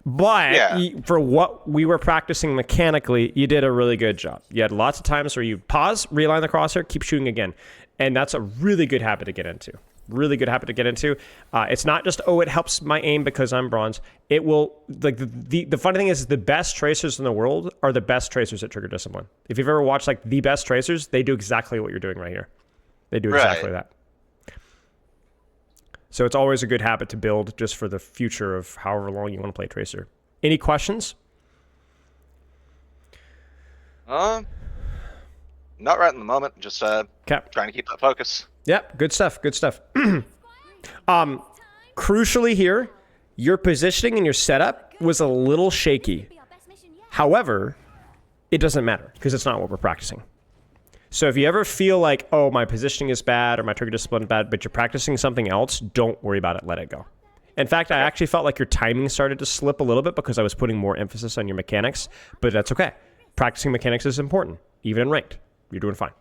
But Yeah. for what we were practicing mechanically, you did a really good job. You had lots of times where you pause, realign the crosshair, keep shooting again. And that's a really good habit to get into. Really good habit to get into. It's not just, oh, it helps my aim because I'm bronze. It will, like, the funny thing is the best tracers in the world are the best tracers at Trigger Discipline. If you've ever watched, like, the best tracers, they do exactly what you're doing right here. They do exactly that. So it's always a good habit to build just for the future of however long you want to play Tracer. Any questions? Not right in the moment. Just Cap. trying to keep that focus. Yep, good stuff, good stuff. Crucially here, your positioning and your setup was a little shaky. Be our best mission yet. However, it doesn't matter because it's not what we're practicing. So if you ever feel like, oh, my positioning is bad or my trigger discipline is bad, but you're practicing something else, don't worry about it. Let it go. In fact, I actually felt like your timing started to slip a little bit because I was putting more emphasis on your mechanics, but that's okay. Practicing mechanics is important, even in ranked. You're doing fine.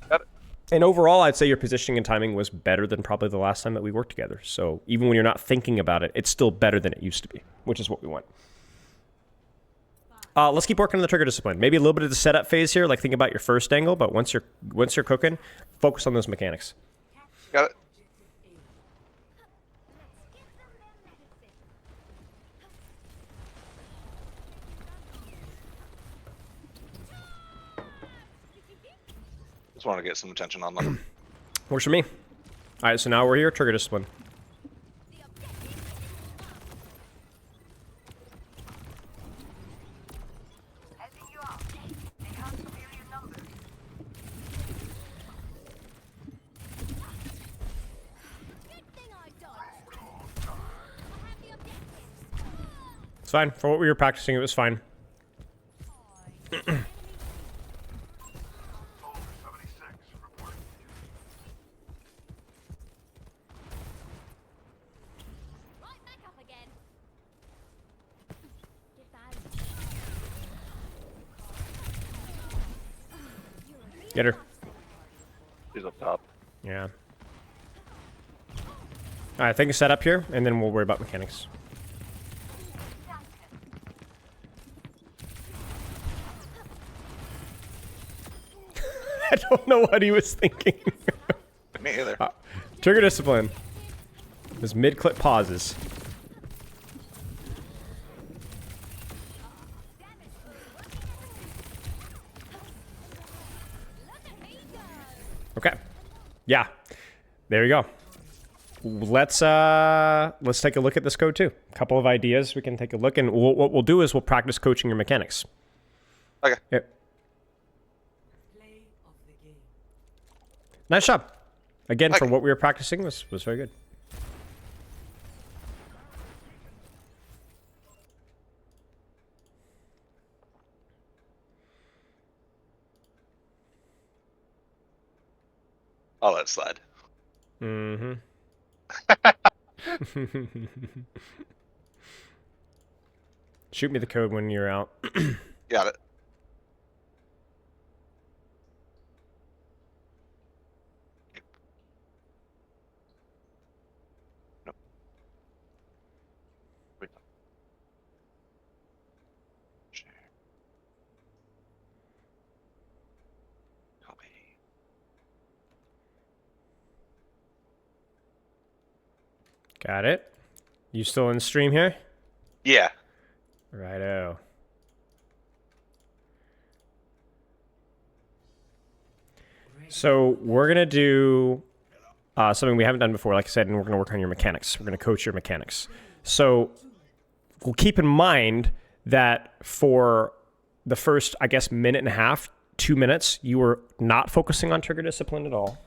Got it. And overall, I'd say your positioning and timing was better than probably the last time that we worked together. So even when you're not thinking about it, it's still better than it used to be, which is what we want. Let's keep working on the trigger discipline. Maybe a little bit of the setup phase here, like think about your first angle, but once you're cooking, focus on those mechanics. Got it. Just want to get some attention on them. Works for me. All right, so now we're here, trigger discipline. Good thing I dodged. I have the objectives. It's fine. For what we were practicing, it was fine. Right back up again. Get that. Get her. He's up top. Yeah. All right, think of setup here, and then we'll worry about mechanics. I don't know what he was thinking. Me either. Trigger discipline. There's mid-clip pauses. Okay. Yeah. There you go. Let's take a look at this code too. A couple of ideas we can take a look, and what we'll do is we'll practice coaching your mechanics. Okay. Yep. Play of the game. Nice job. Again, for Okay. what we were practicing, was very good. I'll let it slide. Mm-hmm. Shoot me the code when you're out. Got it. Nope. Wait. Share. Copy. Got it. You still in stream here? Yeah. Righto. So we're gonna do something we haven't done before, like I said, and we're gonna work on your mechanics. We're gonna coach your mechanics. So we'll keep in mind that for the first, I guess, minute and a half, 2 minutes, you were not focusing on trigger discipline at all.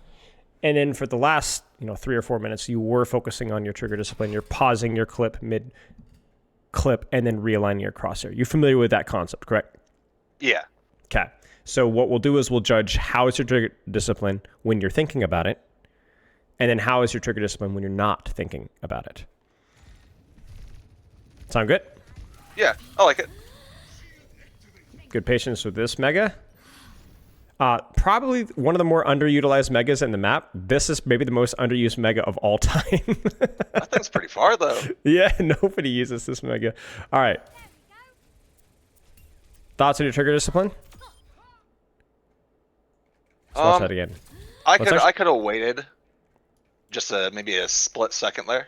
And then for the last, 3 or 4 minutes, you were focusing on your trigger discipline. You're pausing your clip mid-clip and then realigning your crosshair. You're familiar with that concept, correct? Yeah. Okay. So what we'll do is we'll judge how is your trigger discipline when you're thinking about it, and then how is your trigger discipline when you're not thinking about it. Sound good? Yeah, I like it. Good patience with this mega. Probably one of the more underutilized megas in the map. This is maybe the most underused mega of all time. That thing's pretty far, though. Yeah, nobody uses this mega. All right. Thoughts on your trigger discipline? Let's watch that again. I could have waited just maybe a split second there.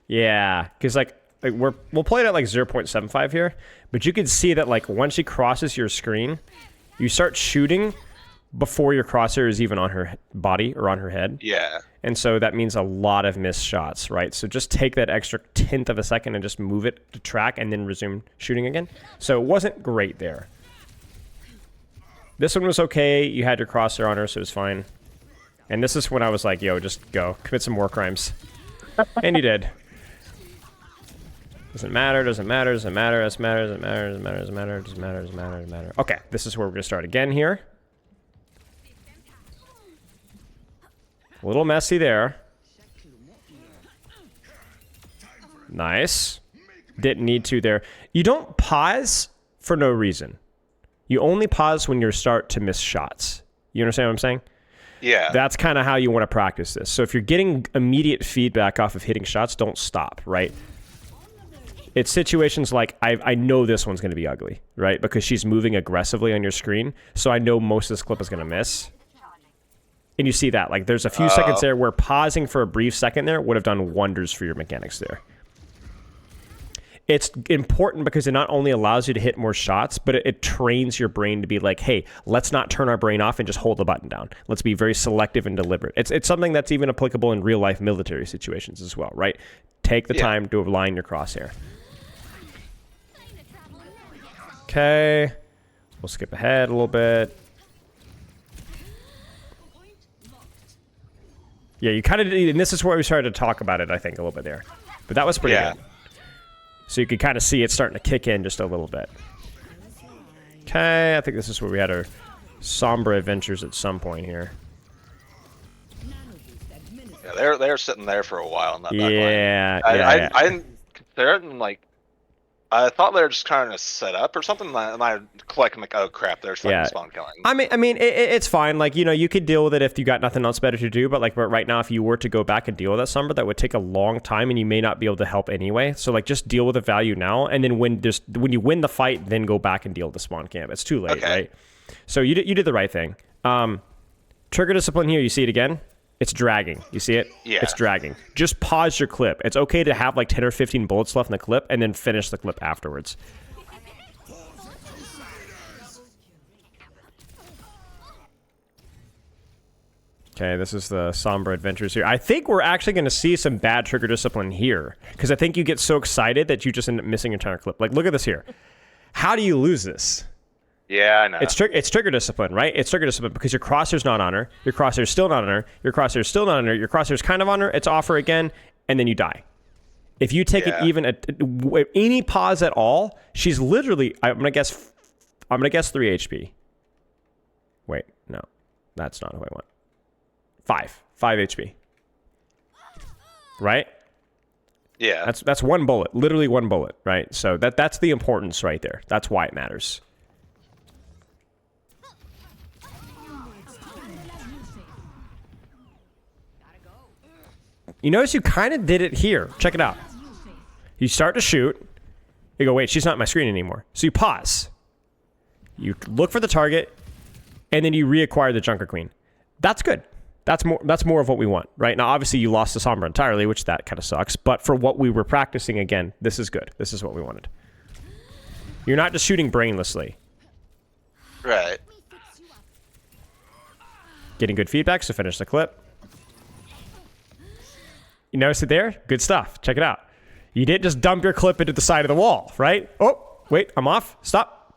Yeah, because we'll play it at like 0.75 here, but you can see that like once she crosses your screen, you start shooting before your crosshair is even on her body or on her head. Yeah. And so that means a lot of missed shots, right? So just take that extra 1/10 of a second and just move it to track and then resume shooting again. So it wasn't great there. This one was okay. You had your crosshair on her, so it was fine. And this is when I was like, yo, just go. Commit some war crimes. And you did. Doesn't matter, doesn't matter, doesn't matter, doesn't matter, doesn't matter, doesn't matter, doesn't matter, doesn't matter, doesn't matter, doesn't matter. Okay, this is where we're going to start again here. A little messy there. Nice. Didn't need to there. You don't pause for no reason. You only pause when you start to miss shots. You understand what I'm saying? Yeah. That's kind of how you want to practice this. So if you're getting immediate feedback off of hitting shots, don't stop, right? It's situations like, I know this one's going to be ugly, right? Because she's moving aggressively on your screen, so I know most of this clip is going to miss. And you see that, like, there's a few seconds there where pausing for a brief second there would have done wonders for your mechanics there. It's important because it not only allows you to hit more shots, but it trains your brain to be like, hey, let's not turn our brain off and just hold the button down. Let's be very selective and deliberate. It's something that's even applicable in real-life military situations as well, right? Take the time to align your crosshair. Okay. We'll skip ahead a little bit. Yeah, you kind of, and this is where we started to talk about it, I think, a little bit there. But that was pretty good. So you could kind of see it starting to kick in just a little bit. Okay, I think this is where we had our Sombra adventures at some point here. Yeah, they're sitting there for a while in that back line. Yeah. I didn't consider it, and like, I thought they were just kind of set up or something, and I collect, I'm like, oh crap, there's fucking spawn killing. I mean, it's fine. Like, you could deal with it if you got nothing else better to do. But like, right now, if you were to go back and deal with that Sombra, that would take a long time, and you may not be able to help anyway. So like, just deal with the value now, and then when you win the fight, then go back and deal with the spawn camp. It's too late, right? So you did the right thing. Trigger discipline here. You see it again. It's dragging. You see it? Yeah. It's dragging. Just pause your clip. It's okay to have like 10 or 15 bullets left in the clip and then finish the clip afterwards. Okay, this is the Sombra adventures here. I think we're actually going to see some bad trigger discipline here because I think you get so excited that you just end up missing your entire clip. Like, look at this here. How do you lose this? Yeah, I know. It's trigger discipline, right? It's trigger discipline because your crosshair's not on her, your crosshair's still not on her, your crosshair's still not on her, your crosshair's kind of on her, it's off her again, and then you die. If you take it even any pause at all, she's literally, I'm gonna guess 3 HP. Wait, no, that's not who I want. 5 HP. Right? Yeah. That's one bullet, literally one bullet, right? So that's the importance right there. That's why it matters. You notice you kind of did it here. Check it out. You start to shoot. You go, wait, she's not on my screen anymore. So you pause. You look for the target, and then you reacquire the Junker Queen. That's good. That's more of what we want, right? Now, obviously, you lost the Sombra entirely, which that kind of sucks. But for what we were practicing, again, this is good. This is what we wanted. You're not just shooting brainlessly. Right. Getting good feedback, so finish the clip. You notice it there? Good stuff. Check it out. You didn't just dump your clip into the side of the wall, right? Oh, wait, I'm off. Stop.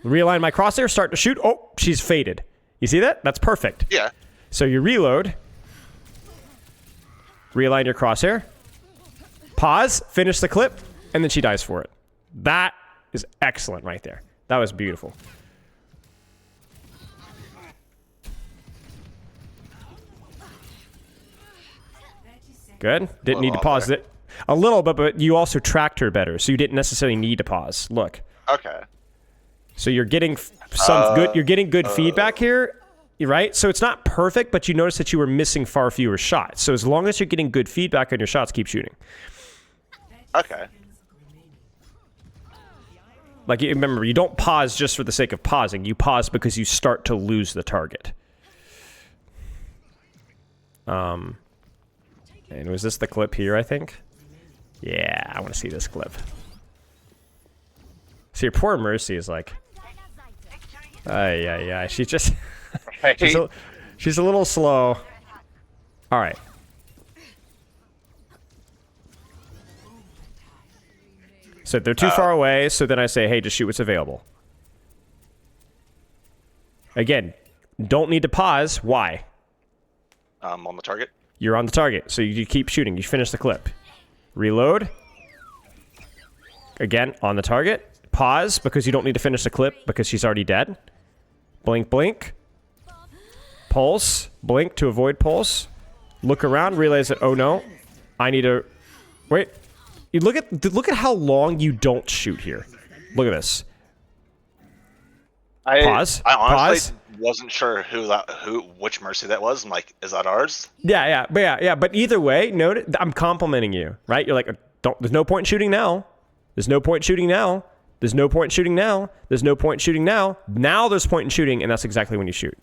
Realign my crosshair, start to shoot. Oh, she's faded. You see that? That's perfect. Yeah. So you reload. Realign your crosshair. Pause, finish the clip, and then she dies for it. That is excellent right there. That was beautiful. Good. Didn't need to pause it. A little bit, but you also tracked her better, so you didn't necessarily need to pause. Look. Okay. So you're getting good feedback here, right? So it's not perfect, but you notice that you were missing far fewer shots. So as long as you're getting good feedback on your shots, keep shooting. Okay. Like, remember, you don't pause just for the sake of pausing. You pause because you start to lose the target. And was this the clip here, I think? Yeah, I want to see this clip. See, your poor Mercy is like... yeah. She's just... Right. she's a little slow. All right. So they're too far away, so then I say, hey, just shoot what's available. Again, don't need to pause. Why? On the target. You're on the target, so you keep shooting. You finish the clip. Reload. Again, on the target. Pause, because you don't need to finish the clip, because she's already dead. Blink, blink. Pulse. Blink to avoid pulse. Look around, realize that, oh no, I need to... Wait. You look at how long you don't shoot here. Look at this. Pause. I honestly Pause. wasn't sure which Mercy that was. I'm like, is that ours? Yeah. But either way, note it, I'm complimenting you, right? You're like, there's no point in shooting now. There's no point in shooting now. There's no point in shooting now. There's no point in shooting now. Now there's point in shooting, and that's exactly when you shoot.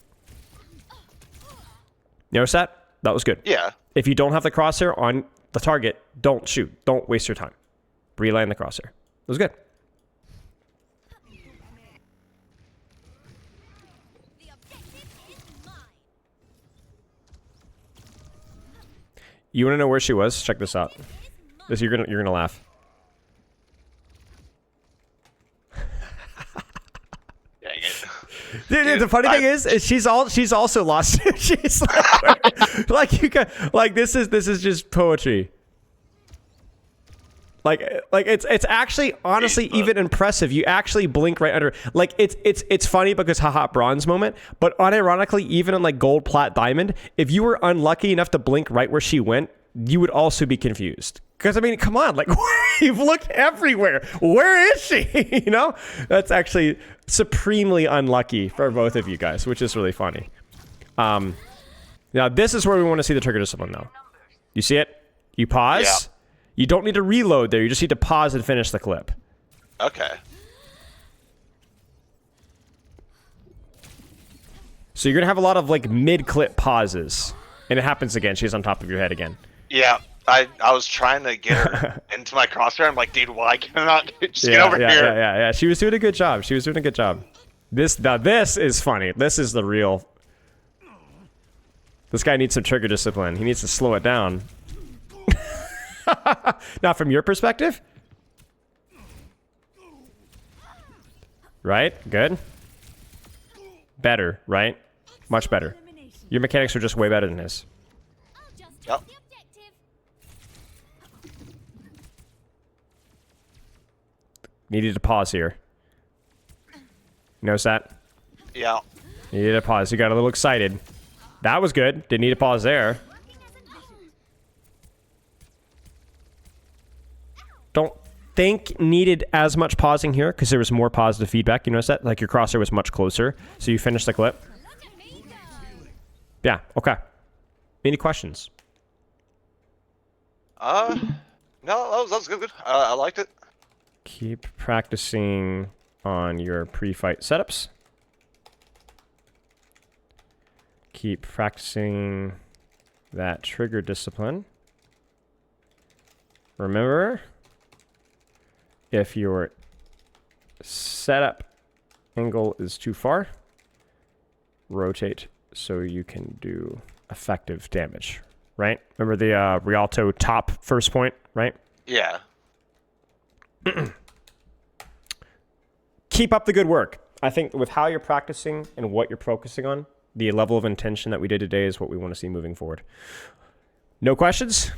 You notice that? That was good. Yeah. If you don't have the crosshair on the target, don't shoot. Don't waste your time. Reline the crosshair. It was good. The objective is mine. You want to know where she was? Check this out. You're gonna laugh. Dang it. Dude, the funny thing is she's also lost. She's like this is just poetry. Like it's actually honestly even impressive. You actually blink right under. Like it's funny because haha bronze moment, but unironically even in like gold, plat, diamond, if you were unlucky enough to blink right where she went, you would also be confused. Because I mean, come on, like you've looked everywhere. Where is she? You know, that's actually supremely unlucky for both of you guys, which is really funny. Now this is where we want to see the trigger discipline though. You see it? You pause. Yeah. You don't need to reload there. You just need to pause and finish the clip. Okay. So you're gonna have a lot of like mid-clip pauses, and it happens again. She's on top of your head again. Yeah. I was trying to get her into my crosshair. I'm like, dude, why cannot just get over here? Yeah. She was doing a good job. This is funny. This is the real. This guy needs some trigger discipline. He needs to slow it down. Now, from your perspective, right? Good. Better, right? Much better. Your mechanics are just way better than his. I'll just Yep. the objective. Needed to pause here. Notice that? Yeah. Needed to pause. You got a little excited. That was good. Didn't need to pause there. Working as a team. Don't think needed as much pausing here because there was more positive feedback. You notice that? Like your crosshair was much closer. So you finished the clip. Look at me go. Yeah, okay. Any questions? No, that was good. I liked it. Keep practicing on your pre-fight setups. Keep practicing that trigger discipline. Remember, if your setup angle is too far, rotate so you can do effective damage, right? Remember the Rialto top first point, right? Yeah. Keep up the good work. I think with how you're practicing and what you're focusing on, the level of intention that we did today is what we want to see moving forward. No questions?